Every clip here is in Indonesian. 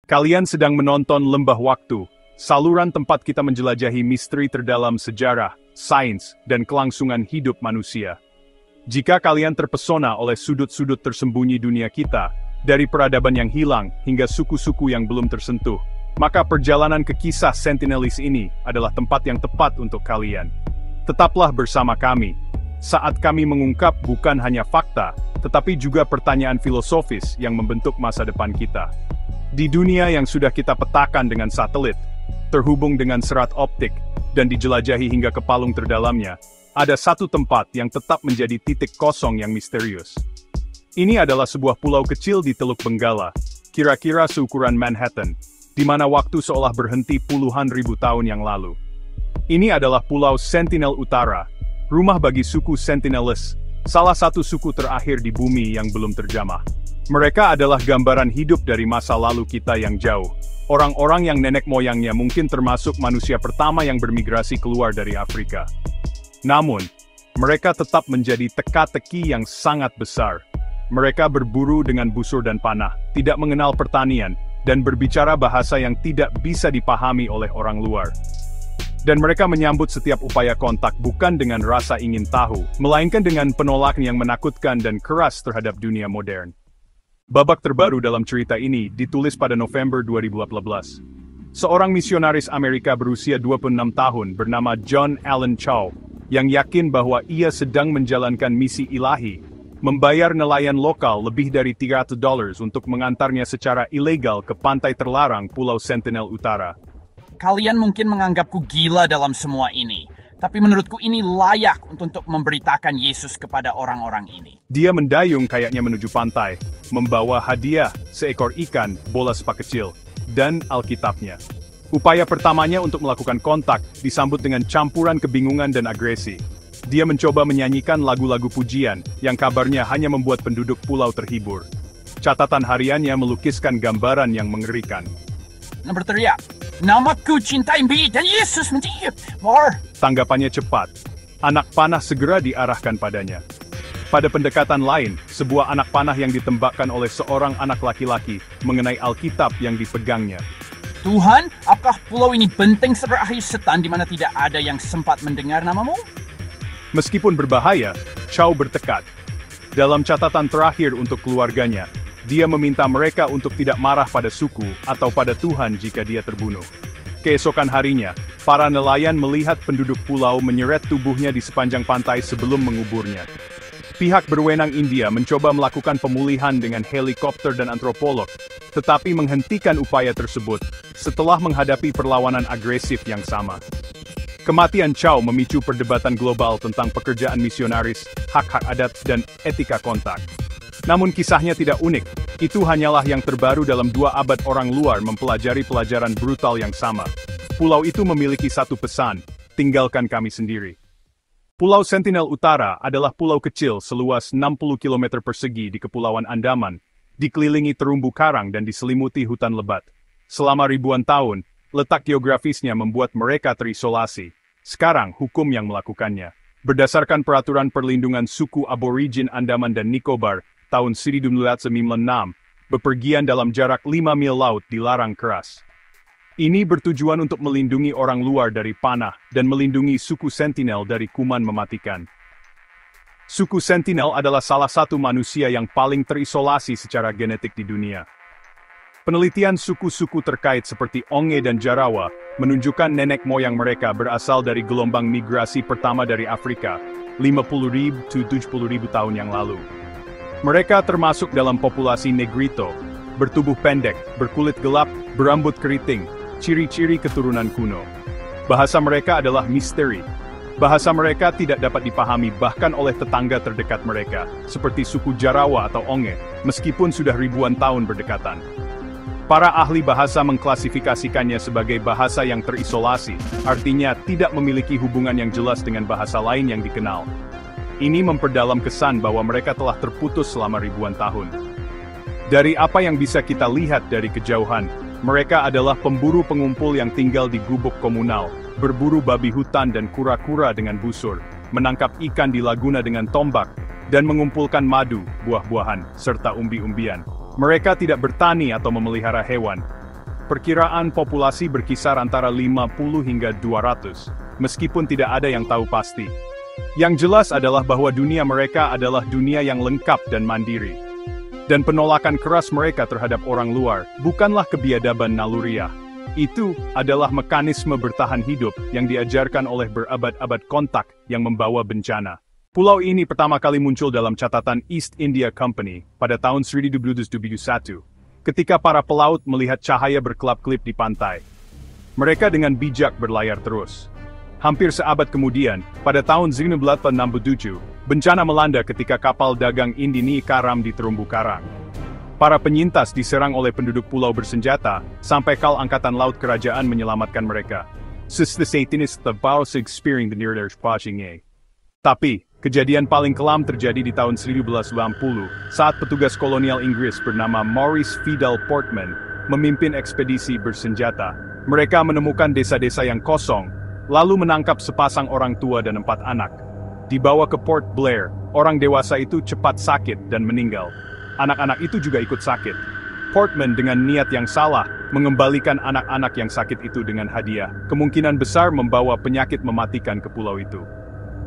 Kalian sedang menonton Lembah Waktu, saluran tempat kita menjelajahi misteri terdalam sejarah, sains, dan kelangsungan hidup manusia. Jika kalian terpesona oleh sudut-sudut tersembunyi dunia kita, dari peradaban yang hilang hingga suku-suku yang belum tersentuh, maka perjalanan ke kisah Sentinelis ini adalah tempat yang tepat untuk kalian. Tetaplah bersama kami, saat kami mengungkap bukan hanya fakta, tetapi juga pertanyaan filosofis yang membentuk masa depan kita. Di dunia yang sudah kita petakan dengan satelit, terhubung dengan serat optik, dan dijelajahi hingga ke palung terdalamnya, ada satu tempat yang tetap menjadi titik kosong yang misterius. Ini adalah sebuah pulau kecil di Teluk Benggala, kira-kira seukuran Manhattan, di mana waktu seolah berhenti puluhan ribu tahun yang lalu. Ini adalah Pulau Sentinel Utara, rumah bagi suku Sentinelis, salah satu suku terakhir di bumi yang belum terjamah. Mereka adalah gambaran hidup dari masa lalu kita yang jauh. Orang-orang yang nenek moyangnya mungkin termasuk manusia pertama yang bermigrasi keluar dari Afrika. Namun, mereka tetap menjadi teka-teki yang sangat besar. Mereka berburu dengan busur dan panah, tidak mengenal pertanian, dan berbicara bahasa yang tidak bisa dipahami oleh orang luar. Dan mereka menyambut setiap upaya kontak bukan dengan rasa ingin tahu, melainkan dengan penolakan yang menakutkan dan keras terhadap dunia modern. Babak terbaru dalam cerita ini ditulis pada November 2018. Seorang misionaris Amerika berusia 26 tahun bernama John Allen Chau, yang yakin bahwa ia sedang menjalankan misi ilahi, membayar nelayan lokal lebih dari $300 untuk mengantarnya secara ilegal ke pantai terlarang Pulau Sentinel Utara. Kalian mungkin menganggapku gila dalam semua ini, tapi menurutku ini layak untuk memberitakan Yesus kepada orang-orang ini. Dia mendayung kayaknya menuju pantai, membawa hadiah, seekor ikan, bola sepak kecil, dan Alkitabnya. Upaya pertamanya untuk melakukan kontak disambut dengan campuran kebingungan dan agresi. Dia mencoba menyanyikan lagu-lagu pujian, yang kabarnya hanya membuat penduduk pulau terhibur. Catatan hariannya melukiskan gambaran yang mengerikan. Berteriak, "Namaku cinta imbi dan Yesus menjadi war." Tanggapannya cepat. Anak panah segera diarahkan padanya. Pada pendekatan lain, sebuah anak panah yang ditembakkan oleh seorang anak laki-laki mengenai Alkitab yang dipegangnya. Tuhan, apakah pulau ini benteng terakhir setan di mana tidak ada yang sempat mendengar namamu? Meskipun berbahaya, Chau bertekad. Dalam catatan terakhir untuk keluarganya, dia meminta mereka untuk tidak marah pada suku atau pada Tuhan jika dia terbunuh. Keesokan harinya, para nelayan melihat penduduk pulau menyeret tubuhnya di sepanjang pantai sebelum menguburnya. Pihak berwenang India mencoba melakukan pemulihan dengan helikopter dan antropolog, tetapi menghentikan upaya tersebut setelah menghadapi perlawanan agresif yang sama. Kematian Chau memicu perdebatan global tentang pekerjaan misionaris, hak-hak adat, dan etika kontak. Namun kisahnya tidak unik, itu hanyalah yang terbaru dalam 2 abad orang luar mempelajari pelajaran brutal yang sama. Pulau itu memiliki satu pesan, tinggalkan kami sendiri. Pulau Sentinel Utara adalah pulau kecil seluas 60 km persegi di Kepulauan Andaman, dikelilingi terumbu karang dan diselimuti hutan lebat. Selama ribuan tahun, letak geografisnya membuat mereka terisolasi. Sekarang hukum yang melakukannya. Berdasarkan peraturan perlindungan suku aborigin Andaman dan Nicobar, tahun 1996, bepergian dalam jarak 5 mil laut dilarang keras. Ini bertujuan untuk melindungi orang luar dari panah dan melindungi suku Sentinel dari kuman mematikan. Suku Sentinel adalah salah satu manusia yang paling terisolasi secara genetik di dunia. Penelitian suku-suku terkait seperti Onge dan Jarawa menunjukkan nenek moyang mereka berasal dari gelombang migrasi pertama dari Afrika, 50.000 to 70.000 tahun yang lalu. Mereka termasuk dalam populasi Negrito, bertubuh pendek, berkulit gelap, berambut keriting, ciri-ciri keturunan kuno. Bahasa mereka adalah misteri. Bahasa mereka tidak dapat dipahami bahkan oleh tetangga terdekat mereka, seperti suku Jarawa atau Onge, meskipun sudah ribuan tahun berdekatan. Para ahli bahasa mengklasifikasikannya sebagai bahasa yang terisolasi, artinya tidak memiliki hubungan yang jelas dengan bahasa lain yang dikenal. Ini memperdalam kesan bahwa mereka telah terputus selama ribuan tahun. Dari apa yang bisa kita lihat dari kejauhan, mereka adalah pemburu pengumpul yang tinggal di gubuk komunal, berburu babi hutan dan kura-kura dengan busur, menangkap ikan di laguna dengan tombak, dan mengumpulkan madu, buah-buahan, serta umbi-umbian. Mereka tidak bertani atau memelihara hewan. Perkiraan populasi berkisar antara 50 hingga 200, meskipun tidak ada yang tahu pasti. Yang jelas adalah bahwa dunia mereka adalah dunia yang lengkap dan mandiri. Dan penolakan keras mereka terhadap orang luar bukanlah kebiadaban naluriah. Itu adalah mekanisme bertahan hidup yang diajarkan oleh berabad-abad kontak yang membawa bencana. Pulau ini pertama kali muncul dalam catatan East India Company pada tahun 1271. Ketika para pelaut melihat cahaya berkelap-kelip di pantai, mereka dengan bijak berlayar terus. Hampir seabad kemudian, pada tahun 1867, bencana melanda ketika kapal dagang Indini karam di terumbu karang. Para penyintas diserang oleh penduduk pulau bersenjata, sampai kal angkatan laut kerajaan menyelamatkan mereka. Tapi, kejadian paling kelam terjadi di tahun 1980, saat petugas kolonial Inggris bernama Maurice Fidel Portman memimpin ekspedisi bersenjata. Mereka menemukan desa-desa yang kosong, lalu menangkap sepasang orang tua dan 4 anak. Dibawa ke Port Blair, orang dewasa itu cepat sakit dan meninggal. Anak-anak itu juga ikut sakit. Portman dengan niat yang salah, mengembalikan anak-anak yang sakit itu dengan hadiah, kemungkinan besar membawa penyakit mematikan ke pulau itu.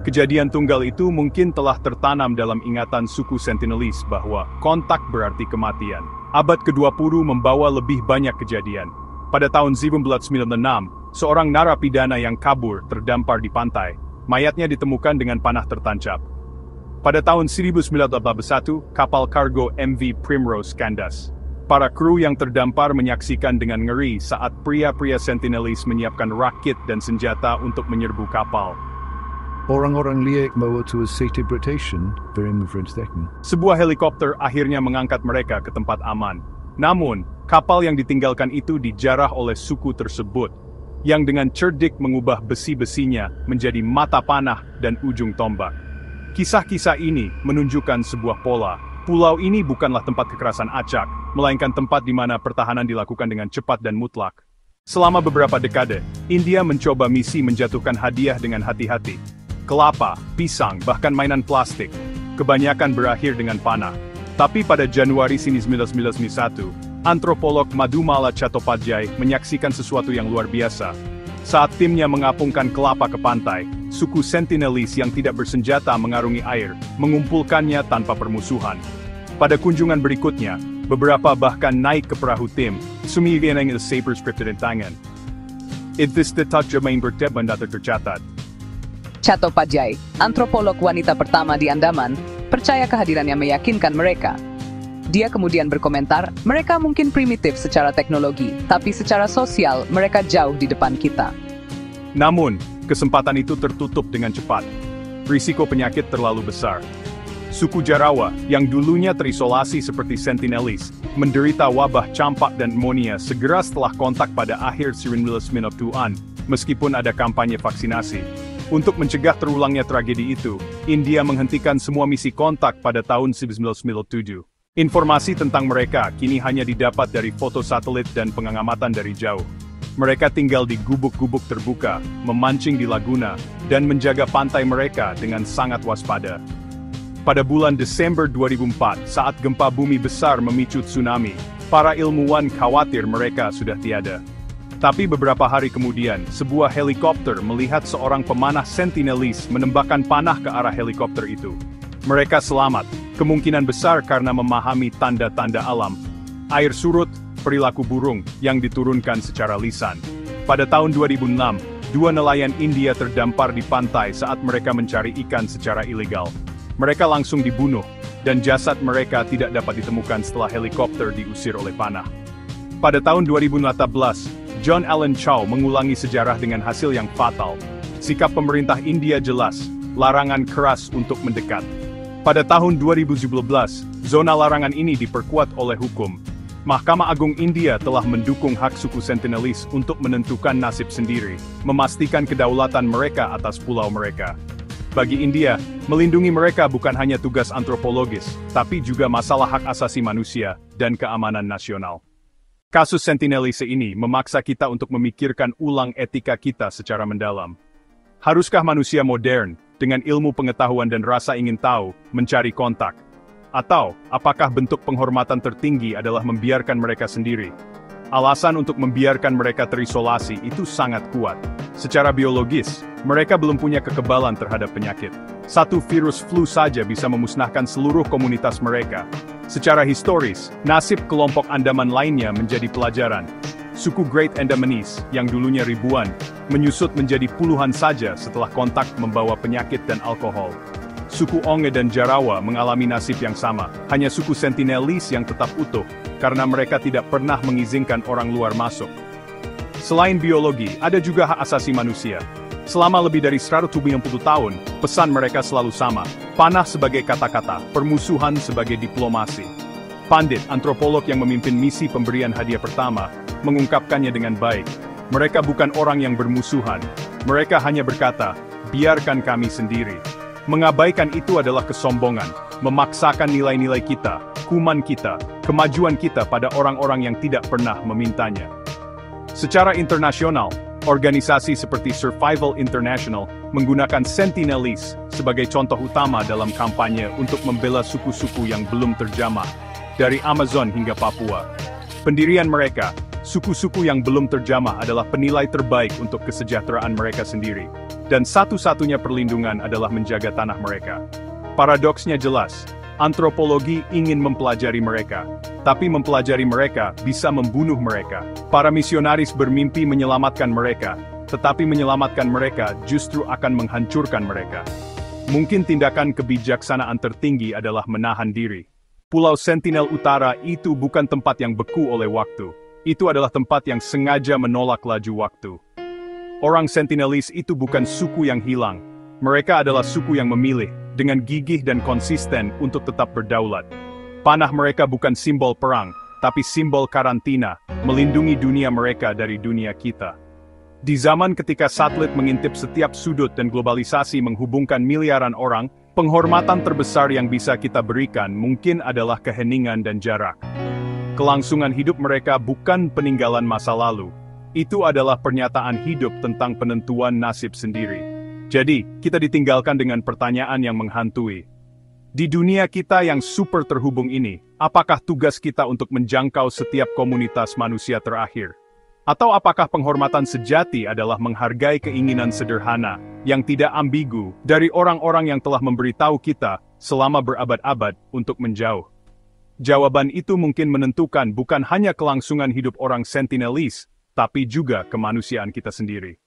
Kejadian tunggal itu mungkin telah tertanam dalam ingatan suku Sentinelese bahwa kontak berarti kematian. Abad ke-20 membawa lebih banyak kejadian. Pada tahun 1996, seorang narapidana yang kabur terdampar di pantai. Mayatnya ditemukan dengan panah tertancap. Pada tahun 1981, kapal kargo MV Primrose kandas. Para kru yang terdampar menyaksikan dengan ngeri saat pria-pria Sentinelese menyiapkan rakit dan senjata untuk menyerbu kapal. Orang-orang liek bawa to a safety protection, very memperhatikan. Sebuah helikopter akhirnya mengangkat mereka ke tempat aman. Namun, kapal yang ditinggalkan itu dijarah oleh suku tersebut, yang dengan cerdik mengubah besi-besinya menjadi mata panah dan ujung tombak. Kisah-kisah ini menunjukkan sebuah pola. Pulau ini bukanlah tempat kekerasan acak, melainkan tempat di mana pertahanan dilakukan dengan cepat dan mutlak. Selama beberapa dekade, India mencoba misi menjatuhkan hadiah dengan hati-hati. Kelapa, pisang, bahkan mainan plastik. Kebanyakan berakhir dengan panah. Tapi pada Januari 1991, antropolog Madhumala Chattopadhyay menyaksikan sesuatu yang luar biasa. Saat timnya mengapungkan kelapa ke pantai, suku Sentinelese yang tidak bersenjata mengarungi air, mengumpulkannya tanpa permusuhan. Pada kunjungan berikutnya, beberapa bahkan naik ke perahu tim, sumigianang the saber scripted in tangan. Itu detak jemain bertebanda tercatat. Chattopadhyay, antropolog wanita pertama di Andaman, percaya kehadirannya meyakinkan mereka. Dia kemudian berkomentar, mereka mungkin primitif secara teknologi, tapi secara sosial mereka jauh di depan kita. Namun, kesempatan itu tertutup dengan cepat. Risiko penyakit terlalu besar. Suku Jarawa, yang dulunya terisolasi seperti Sentinelese, menderita wabah campak dan pneumonia segera setelah kontak pada akhir 1990-an, meskipun ada kampanye vaksinasi. Untuk mencegah terulangnya tragedi itu, India menghentikan semua misi kontak pada tahun 1997. Informasi tentang mereka kini hanya didapat dari foto satelit dan pengamatan dari jauh. Mereka tinggal di gubuk-gubuk terbuka, memancing di laguna, dan menjaga pantai mereka dengan sangat waspada. Pada bulan Desember 2004, saat gempa bumi besar memicu tsunami, para ilmuwan khawatir mereka sudah tiada. Tapi beberapa hari kemudian, sebuah helikopter melihat seorang pemanah Sentinelese menembakkan panah ke arah helikopter itu. Mereka selamat, kemungkinan besar karena memahami tanda-tanda alam. Air surut, perilaku burung, yang diturunkan secara lisan. Pada tahun 2006, 2 nelayan India terdampar di pantai saat mereka mencari ikan secara ilegal. Mereka langsung dibunuh, dan jasad mereka tidak dapat ditemukan setelah helikopter diusir oleh panah. Pada tahun 2014, John Allen Chow mengulangi sejarah dengan hasil yang fatal. Sikap pemerintah India jelas, larangan keras untuk mendekat. Pada tahun 2017, zona larangan ini diperkuat oleh hukum. Mahkamah Agung India telah mendukung hak suku Sentinelese untuk menentukan nasib sendiri, memastikan kedaulatan mereka atas pulau mereka. Bagi India, melindungi mereka bukan hanya tugas antropologis, tapi juga masalah hak asasi manusia dan keamanan nasional. Kasus Sentinelese ini memaksa kita untuk memikirkan ulang etika kita secara mendalam. Haruskah manusia modern, dengan ilmu pengetahuan dan rasa ingin tahu, mencari kontak? Atau, apakah bentuk penghormatan tertinggi adalah membiarkan mereka sendiri? Alasan untuk membiarkan mereka terisolasi itu sangat kuat. Secara biologis, mereka belum punya kekebalan terhadap penyakit. Satu virus flu saja bisa memusnahkan seluruh komunitas mereka. Secara historis, nasib kelompok Andaman lainnya menjadi pelajaran. Suku Great Andamanese, yang dulunya ribuan, menyusut menjadi puluhan saja setelah kontak membawa penyakit dan alkohol. Suku Onge dan Jarawa mengalami nasib yang sama, hanya suku Sentinelese yang tetap utuh, karena mereka tidak pernah mengizinkan orang luar masuk. Selain biologi, ada juga hak asasi manusia. Selama lebih dari 170 tahun, pesan mereka selalu sama, panah sebagai kata-kata, permusuhan sebagai diplomasi. Pandit, antropolog yang memimpin misi pemberian hadiah pertama, mengungkapkannya dengan baik. Mereka bukan orang yang bermusuhan, mereka hanya berkata, biarkan kami sendiri. Mengabaikan itu adalah kesombongan, memaksakan nilai-nilai kita, kuman kita, kemajuan kita pada orang-orang yang tidak pernah memintanya. Secara internasional, organisasi seperti Survival International menggunakan Sentinelese sebagai contoh utama dalam kampanye untuk membela suku-suku yang belum terjamah, dari Amazon hingga Papua. Pendirian mereka, suku-suku yang belum terjamah adalah penilai terbaik untuk kesejahteraan mereka sendiri. Dan satu-satunya perlindungan adalah menjaga tanah mereka. Paradoksnya jelas, antropologi ingin mempelajari mereka, tapi mempelajari mereka bisa membunuh mereka. Para misionaris bermimpi menyelamatkan mereka, tetapi menyelamatkan mereka justru akan menghancurkan mereka. Mungkin tindakan kebijaksanaan tertinggi adalah menahan diri. Pulau Sentinel Utara itu bukan tempat yang beku oleh waktu. Itu adalah tempat yang sengaja menolak laju waktu. Orang Sentinelese itu bukan suku yang hilang. Mereka adalah suku yang memilih, dengan gigih dan konsisten untuk tetap berdaulat. Panah mereka bukan simbol perang, tapi simbol karantina, melindungi dunia mereka dari dunia kita. Di zaman ketika satelit mengintip setiap sudut dan globalisasi menghubungkan miliaran orang, penghormatan terbesar yang bisa kita berikan mungkin adalah keheningan dan jarak. Kelangsungan hidup mereka bukan peninggalan masa lalu. Itu adalah pernyataan hidup tentang penentuan nasib sendiri. Jadi, kita ditinggalkan dengan pertanyaan yang menghantui. Di dunia kita yang super terhubung ini, apakah tugas kita untuk menjangkau setiap komunitas manusia terakhir? Atau apakah penghormatan sejati adalah menghargai keinginan sederhana, yang tidak ambigu, dari orang-orang yang telah memberitahu kita, selama berabad-abad, untuk menjauh? Jawaban itu mungkin menentukan bukan hanya kelangsungan hidup orang Sentinelese, tapi juga kemanusiaan kita sendiri.